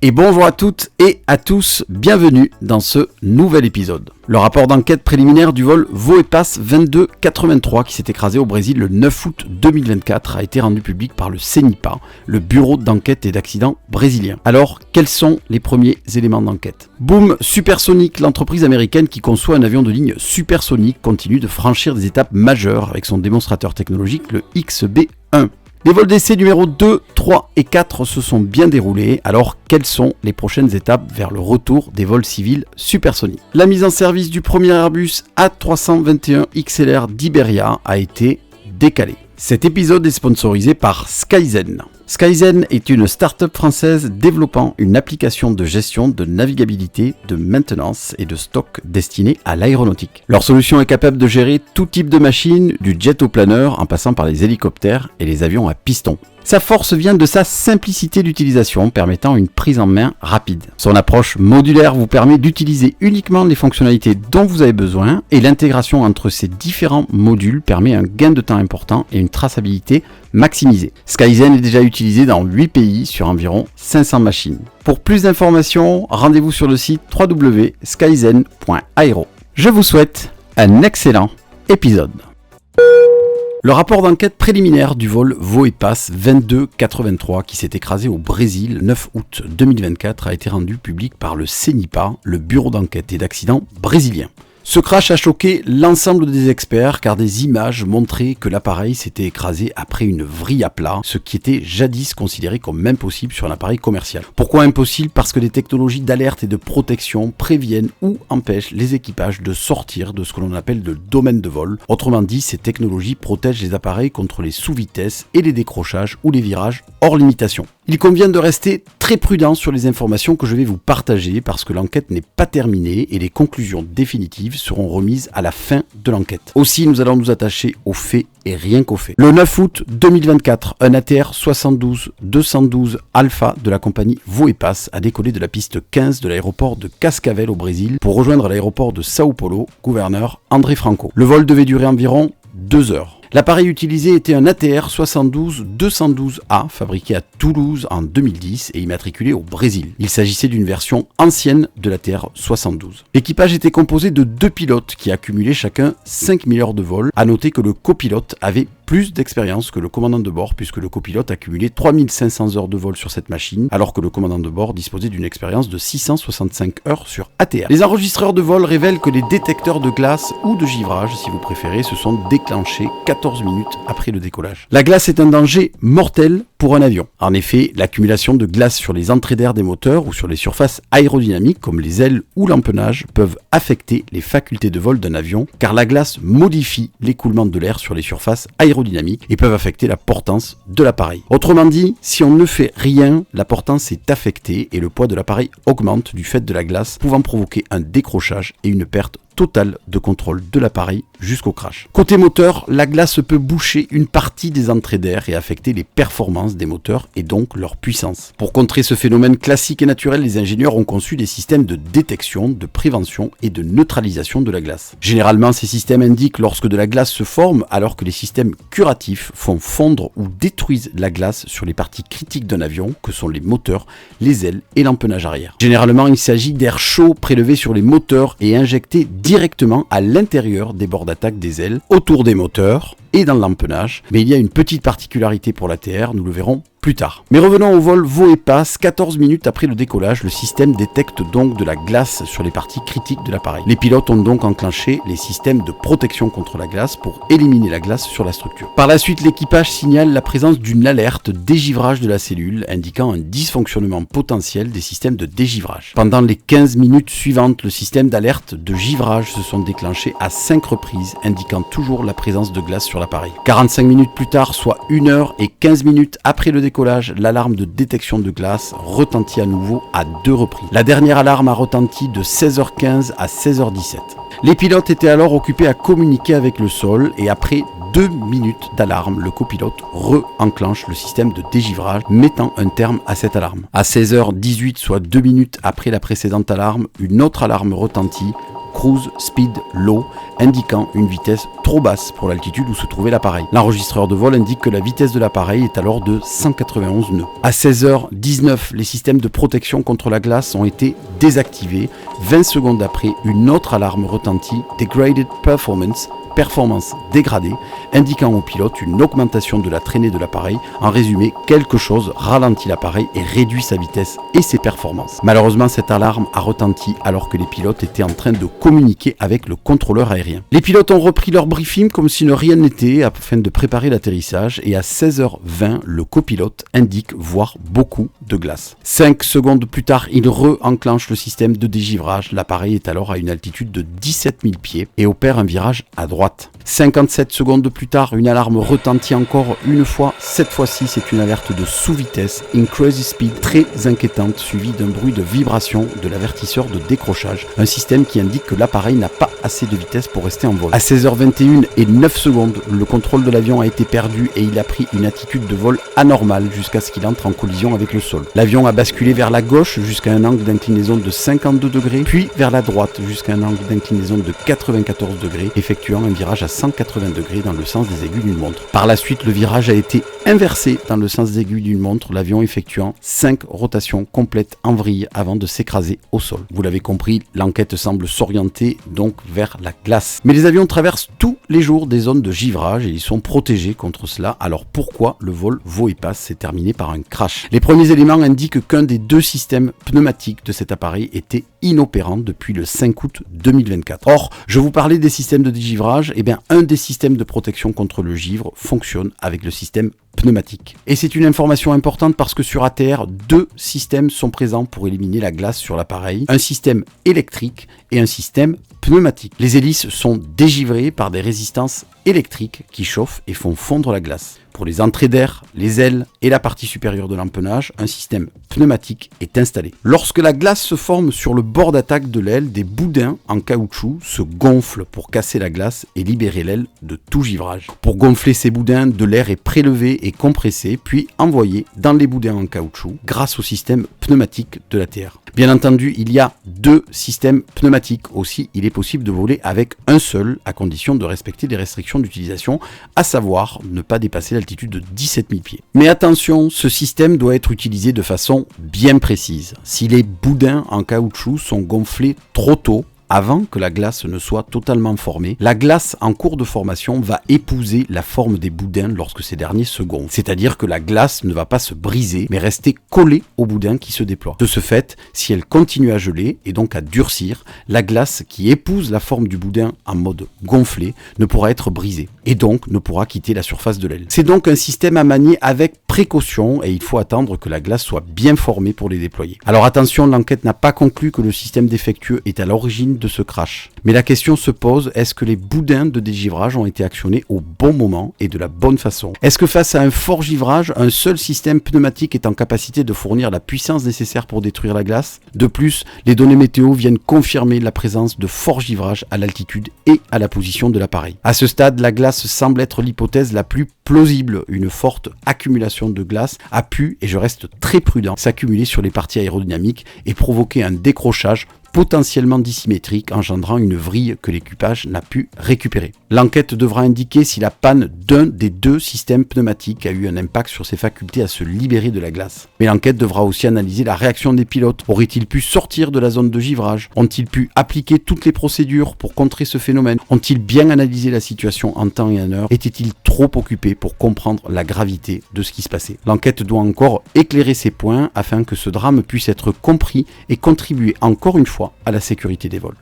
Et bonjour à toutes et à tous, bienvenue dans ce nouvel épisode. Le rapport d'enquête préliminaire du vol Voepas 2283 qui s'est écrasé au Brésil le 9 août 2024 a été rendu public par le CENIPA, le bureau d'enquête et d'accidents brésilien. Alors, quels sont les premiers éléments d'enquête ? Boom Supersonic, l'entreprise américaine qui conçoit un avion de ligne supersonique, continue de franchir des étapes majeures avec son démonstrateur technologique, le XB-1. Les vols d'essai numéro 2, 3 et 4 se sont bien déroulés, alors quelles sont les prochaines étapes vers le retour des vols civils supersoniques ? La mise en service du premier Airbus A321 XLR d'Iberia a été décalée. Cet épisode est sponsorisé par Skyzen. Skyzen est une start-up française développant une application de gestion de navigabilité, de maintenance et de stock destinée à l'aéronautique. Leur solution est capable de gérer tout type de machine, du jet au planeur en passant par les hélicoptères et les avions à piston. Sa force vient de sa simplicité d'utilisation permettant une prise en main rapide. Son approche modulaire vous permet d'utiliser uniquement les fonctionnalités dont vous avez besoin et l'intégration entre ces différents modules permet un gain de temps important et une traçabilité maximisée. Skyzen est déjà utilisé dans 8 pays sur environ 500 machines. Pour plus d'informations, rendez-vous sur le site www.skyzen.aero. Je vous souhaite un excellent épisode. Le rapport d'enquête préliminaire du vol Voepas 2283 qui s'est écrasé au Brésil le 9 août 2024 a été rendu public par le CENIPA, le bureau d'enquête et d'accidents brésilien. Ce crash a choqué l'ensemble des experts car des images montraient que l'appareil s'était écrasé après une vrille à plat, ce qui était jadis considéré comme impossible sur un appareil commercial. Pourquoi impossible ? Parce que des technologies d'alerte et de protection préviennent ou empêchent les équipages de sortir de ce que l'on appelle le domaine de vol. Autrement dit, ces technologies protègent les appareils contre les sous-vitesses et les décrochages ou les virages hors limitation. Il convient de rester très prudent sur les informations que je vais vous partager parce que l'enquête n'est pas terminée et les conclusions définitives seront remises à la fin de l'enquête. Aussi, nous allons nous attacher aux faits et rien qu'aux faits. Le 9 août 2024, un ATR 72-212 Alpha de la compagnie Voepas a décollé de la piste 15 de l'aéroport de Cascavel au Brésil pour rejoindre l'aéroport de Sao Paulo, gouverneur André Franco. Le vol devait durer environ 2 heures. L'appareil utilisé était un ATR 72-212A fabriqué à Toulouse en 2010 et immatriculé au Brésil. Il s'agissait d'une version ancienne de l'ATR 72. L'équipage était composé de 2 pilotes qui accumulaient chacun 5000 heures de vol. À noter que le copilote avait plus d'expérience que le commandant de bord puisque le copilote accumulait 3500 heures de vol sur cette machine alors que le commandant de bord disposait d'une expérience de 665 heures sur ATR. Les enregistreurs de vol révèlent que les détecteurs de glace ou de givrage, si vous préférez, se sont déclenchés 14 minutes après le décollage. La glace est un danger mortel pour un avion. En effet, l'accumulation de glace sur les entrées d'air des moteurs ou sur les surfaces aérodynamiques comme les ailes ou l'empennage peuvent affecter les facultés de vol d'un avion car la glace modifie l'écoulement de l'air sur les surfaces aérodynamiques et peuvent affecter la portance de l'appareil. Autrement dit, si on ne fait rien, la portance est affectée et le poids de l'appareil augmente du fait de la glace pouvant provoquer un décrochage et une perte totale de contrôle de l'appareil jusqu'au crash. Côté moteur, la glace peut boucher une partie des entrées d'air et affecter les performances des moteurs et donc leur puissance. Pour contrer ce phénomène classique et naturel, les ingénieurs ont conçu des systèmes de détection, de prévention et de neutralisation de la glace. Généralement, ces systèmes indiquent lorsque de la glace se forme alors que les systèmes curatifs font fondre ou détruisent la glace sur les parties critiques d'un avion que sont les moteurs, les ailes et l'empennage arrière. Généralement, il s'agit d'air chaud prélevé sur les moteurs et injecté directement à l'intérieur des bords d'attaque des ailes, autour des moteurs et dans l'empennage. Mais il y a une petite particularité pour l'ATR, nous le verrons plus tard. Mais revenons au vol Voepas, 14 minutes après le décollage, le système détecte donc de la glace sur les parties critiques de l'appareil. Les pilotes ont donc enclenché les systèmes de protection contre la glace pour éliminer la glace sur la structure. Par la suite, l'équipage signale la présence d'une alerte dégivrage de la cellule, indiquant un dysfonctionnement potentiel des systèmes de dégivrage. Pendant les 15 minutes suivantes, le système d'alerte de givrage se sont déclenchés à 5 reprises, indiquant toujours la présence de glace sur l'appareil. 45 minutes plus tard, soit 1 heure et 15 minutes après le décollage, l'alarme de détection de glace retentit à nouveau à 2 reprises. La dernière alarme a retenti de 16h15 à 16h17. Les pilotes étaient alors occupés à communiquer avec le sol et après 2 minutes d'alarme, le copilote re-enclenche le système de dégivrage, mettant un terme à cette alarme. À 16h18, soit 2 minutes après la précédente alarme, une autre alarme retentit, Cruise Speed Low, indiquant une vitesse trop basse pour l'altitude où se trouvait l'appareil. L'enregistreur de vol indique que la vitesse de l'appareil est alors de 191 nœuds. À 16h19, les systèmes de protection contre la glace ont été désactivés. 20 secondes après, une autre alarme retentit, Degraded Performance dégradée, indiquant au pilote une augmentation de la traînée de l'appareil. En résumé, quelque chose ralentit l'appareil et réduit sa vitesse et ses performances. Malheureusement, cette alarme a retenti alors que les pilotes étaient en train de communiquer avec le contrôleur aérien. Les pilotes ont repris leur briefing comme si rien n'était afin de préparer l'atterrissage et à 16h20, le copilote indique voir beaucoup de glace. 5 secondes plus tard, il re-enclenche le système de dégivrage. L'appareil est alors à une altitude de 17 000 pieds et opère un virage à droite. 57 secondes plus tard, une alarme retentit encore une fois. Cette fois-ci, c'est une alerte de sous-vitesse, Increased Speed, très inquiétante, suivie d'un bruit de vibration de l'avertisseur de décrochage, un système qui indique que l'appareil n'a pas assez de vitesse pour rester en vol. À 16h21 et 9 secondes, le contrôle de l'avion a été perdu et il a pris une attitude de vol anormale jusqu'à ce qu'il entre en collision avec le sol. L'avion a basculé vers la gauche jusqu'à un angle d'inclinaison de 52 degrés, puis vers la droite jusqu'à un angle d'inclinaison de 94 degrés, effectuant un virage à 180 degrés dans le sens des aiguilles d'une montre. Par la suite, le virage a été inversé dans le sens des aiguilles d'une montre, l'avion effectuant 5 rotations complètes en vrille avant de s'écraser au sol. Vous l'avez compris, l'enquête semble s'orienter donc vers la glace. Mais les avions traversent tous les jours des zones de givrage et ils sont protégés contre cela. Alors pourquoi le vol Vo-et-Pass s'est terminé par un crash? Les premiers éléments indiquent qu'un des deux systèmes pneumatiques de cet appareil était inopérant depuis le 5 août 2024. Or, je vous parlais des systèmes de dégivrage, et bien un des systèmes de protection contre le givre fonctionne avec le système pneumatique. Et c'est une information importante parce que sur ATR, deux systèmes sont présents pour éliminer la glace sur l'appareil, un système électrique et un système pneumatique. Les hélices sont dégivrées par des résistances électriques qui chauffent et font fondre la glace. Pour les entrées d'air, les ailes et la partie supérieure de l'empennage, un système pneumatique est installé. Lorsque la glace se forme sur le bord d'attaque de l'aile, des boudins en caoutchouc se gonflent pour casser la glace et libérer l'aile de tout givrage. Pour gonfler ces boudins, de l'air est prélevé et compressé, puis envoyé dans les boudins en caoutchouc grâce au système pneumatique de l'ATR. Bien entendu, il y a deux systèmes pneumatiques. Aussi, il est possible de voler avec un seul, à condition de respecter des restrictions d'utilisation, à savoir ne pas dépasser l'altitude de 17 000 pieds. Mais attention, ce système doit être utilisé de façon bien précise. Si les boudins en caoutchouc sont gonflés trop tôt, avant que la glace ne soit totalement formée, la glace en cours de formation va épouser la forme des boudins lorsque ces derniers se gonflent. C'est-à-dire que la glace ne va pas se briser, mais rester collée au boudin qui se déploie. De ce fait, si elle continue à geler et donc à durcir, la glace qui épouse la forme du boudin en mode gonflé ne pourra être brisée et donc ne pourra quitter la surface de l'aile. C'est donc un système à manier avec précaution et il faut attendre que la glace soit bien formée pour les déployer. Alors attention, l'enquête n'a pas conclu que le système défectueux est à l'origine de ce crash. Mais la question se pose, est-ce que les boudins de dégivrage ont été actionnés au bon moment et de la bonne façon? Est-ce que face à un fort givrage, un seul système pneumatique est en capacité de fournir la puissance nécessaire pour détruire la glace? De plus, les données météo viennent confirmer la présence de forts givrages à l'altitude et à la position de l'appareil. À ce stade, la glace semble être l'hypothèse la plus plausible. Une forte accumulation de glace a pu, et je reste très prudent, s'accumuler sur les parties aérodynamiques et provoquer un décrochage potentiellement dissymétrique, engendrant une vrille que l'équipage n'a pu récupérer. L'enquête devra indiquer si la panne d'un des deux systèmes pneumatiques a eu un impact sur ses facultés à se libérer de la glace. Mais l'enquête devra aussi analyser la réaction des pilotes. Auraient-ils pu sortir de la zone de givrage? Ont-ils pu appliquer toutes les procédures pour contrer ce phénomène? Ont-ils bien analysé la situation en temps et en heure? Étaient-ils trop occupés pour comprendre la gravité de ce qui se passait? L'enquête doit encore éclairer ces points afin que ce drame puisse être compris et contribuer encore une fois à la sécurité des vols.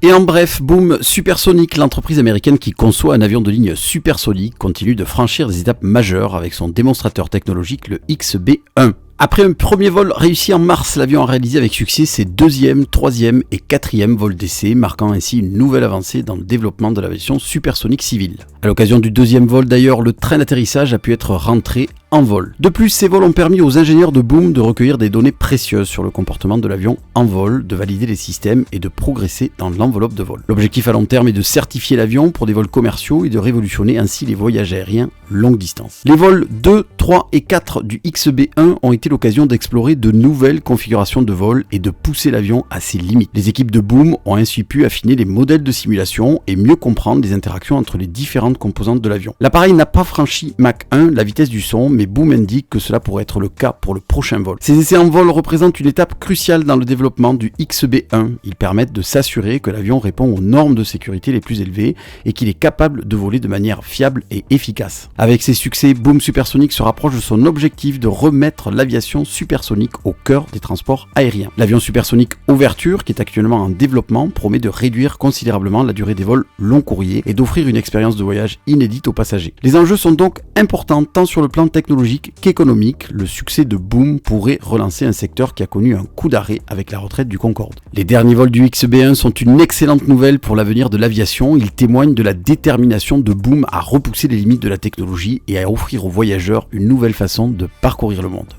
Et en bref, boom, Supersonic, l'entreprise américaine qui conçoit un avion de ligne supersonique, continue de franchir des étapes majeures avec son démonstrateur technologique, le XB-1. Après un premier vol réussi en mars, l'avion a réalisé avec succès ses deuxième, troisième et quatrième vols d'essai, marquant ainsi une nouvelle avancée dans le développement de l'aviation supersonique civile. À l'occasion du deuxième vol d'ailleurs, le train d'atterrissage a pu être rentré en vol. De plus, ces vols ont permis aux ingénieurs de Boom de recueillir des données précieuses sur le comportement de l'avion en vol, de valider les systèmes et de progresser dans l'enveloppe de vol. L'objectif à long terme est de certifier l'avion pour des vols commerciaux et de révolutionner ainsi les voyages aériens longue distance. Les vols 2, 3 et 4 du XB1 ont été l'occasion d'explorer de nouvelles configurations de vol et de pousser l'avion à ses limites. Les équipes de Boom ont ainsi pu affiner les modèles de simulation et mieux comprendre les interactions entre les différentes composantes de l'avion. L'appareil n'a pas franchi Mach 1, la vitesse du son, mais Boom indique que cela pourrait être le cas pour le prochain vol. Ces essais en vol représentent une étape cruciale dans le développement du XB1. Ils permettent de s'assurer que l'avion répond aux normes de sécurité les plus élevées et qu'il est capable de voler de manière fiable et efficace. Avec ses succès, Boom Supersonic se rapproche de son objectif de remettre l'aviation supersonique au cœur des transports aériens. L'avion supersonique Ouverture, qui est actuellement en développement, promet de réduire considérablement la durée des vols long courriers et d'offrir une expérience de voyage inédite aux passagers. Les enjeux sont donc importants tant sur le plan technologique qu'économique. Le succès de Boom pourrait relancer un secteur qui a connu un coup d'arrêt avec la retraite du Concorde. Les derniers vols du XB1 sont une excellente nouvelle pour l'avenir de l'aviation. Ils témoignent de la détermination de Boom à repousser les limites de la technologie et à offrir aux voyageurs une nouvelle façon de parcourir le monde.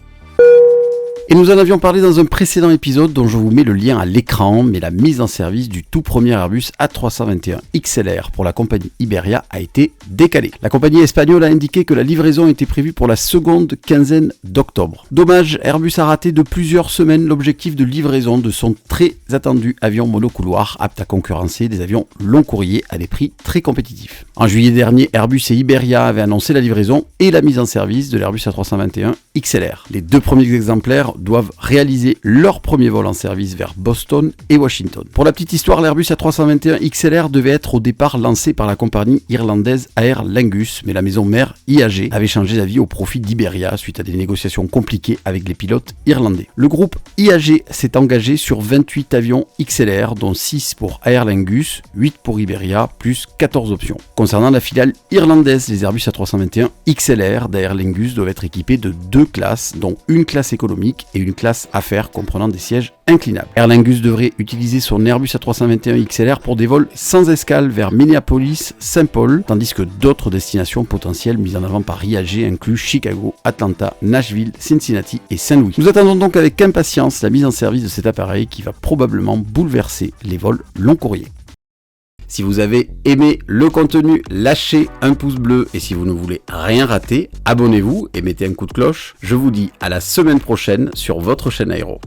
Et nous en avions parlé dans un précédent épisode dont je vous mets le lien à l'écran, mais la mise en service du tout premier Airbus A321 XLR pour la compagnie Iberia a été décalée. La compagnie espagnole a indiqué que la livraison était prévue pour la seconde quinzaine d'octobre. Dommage, Airbus a raté de plusieurs semaines l'objectif de livraison de son très attendu avion monocouloir apte à concurrencer des avions long courriers à des prix très compétitifs. En juillet dernier, Airbus et Iberia avaient annoncé la livraison et la mise en service de l'Airbus A321 XLR. Les deux premiers exemplaires doivent réaliser leur premier vol en service vers Boston et Washington. Pour la petite histoire, l'Airbus A321 XLR devait être au départ lancé par la compagnie irlandaise Aer Lingus, mais la maison mère IAG avait changé d'avis au profit d'Iberia suite à des négociations compliquées avec les pilotes irlandais. Le groupe IAG s'est engagé sur 28 avions XLR, dont 6 pour Aer Lingus, 8 pour Iberia, plus 14 options. Concernant la filiale irlandaise, les Airbus A321 XLR d'Aer Lingus doivent être équipés de 2 classes, dont une classe économique et une classe affaires comprenant des sièges inclinables. Aer Lingus devrait utiliser son Airbus A321 XLR pour des vols sans escale vers Minneapolis, Saint-Paul, tandis que d'autres destinations potentielles mises en avant par IAG incluent Chicago, Atlanta, Nashville, Cincinnati et Saint-Louis. Nous attendons donc avec impatience la mise en service de cet appareil qui va probablement bouleverser les vols long courriers. Si vous avez aimé le contenu, lâchez un pouce bleu et si vous ne voulez rien rater, abonnez-vous et mettez un coup de cloche. Je vous dis à la semaine prochaine sur votre chaîne Aéro.